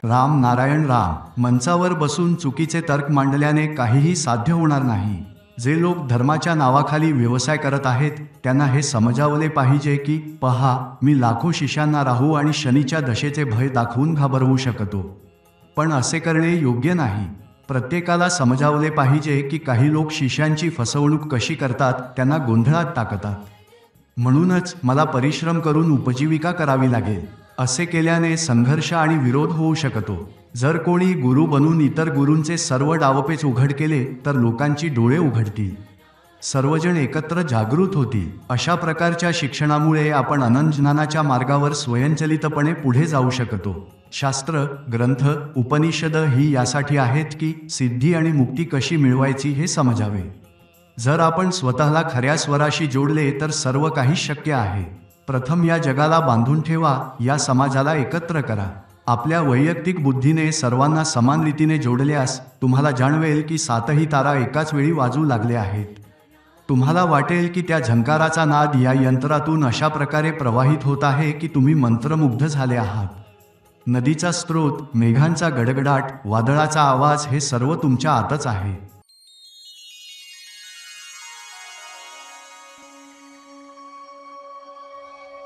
राम नारायण राम मंचावर बसून चुकीचे तर्क मांडल्याने काहीही साध्य होणार नाही। जे लोक धर्माच्या नावाखाली व्यवसाय करत आहेत त्यांना हे समजावले पाहिजे की पहा, मी लाखो शिष्यांना राहू आणि शनीच्या दशेचे भय दाखवून घाबरवू शकतो, पण असे करणे योग्य नाही। प्रत्येकाला समजावले पाहिजे की काही लोक शिष्यांची फसवणूक कशी करतात, त्यांना गोंधळात टाकतात। म्हणूनच मला परिश्रम करून उपजीविका करावी लागेल। असे केल्याने संघर्ष आणि विरोध होऊ शकतो। जर कोणी गुरु बनून इतर गुरूंचे सर्व डावपेच उघड केले तर लोकांची डोळे उघडतील, सर्वजण एकत्र जागृत होतील। अशा प्रकारच्या शिक्षणामुळे आपण अनंतज्ञानाच्या मार्गावर स्वयंचलितपणे पुढे जाऊ शकतो। शास्त्र, ग्रंथ, उपनिषद ही यासाठी आहेत की सिद्धी आणि मुक्ती कशी मिळवायची हे समजावे। जर आपण स्वतःला खऱ्या स्वराशी जोडले तर सर्व काही शक्य आहे। प्रथम या जगाला बांधून ठेवा, या समाजाला एकत्र करा। आपल्या वैयक्तिक बुद्धीने सर्वांना समान रीतीने जोडल्यास तुम्हाला जाणवेल की सातही तारा एकाच वेळी वाजू लागले आहेत। तुम्हाला वाटेल की त्या झंकाराचा नाद या यंत्रातून अशा प्रकारे प्रवाहित होत आहे की तुम्ही मंत्रमुग्ध झाले आहात। नदीचा स्रोत, मेघांचा गडगडाट, वादळाचा आवाज हे सर्व तुमच्या आतच आहे।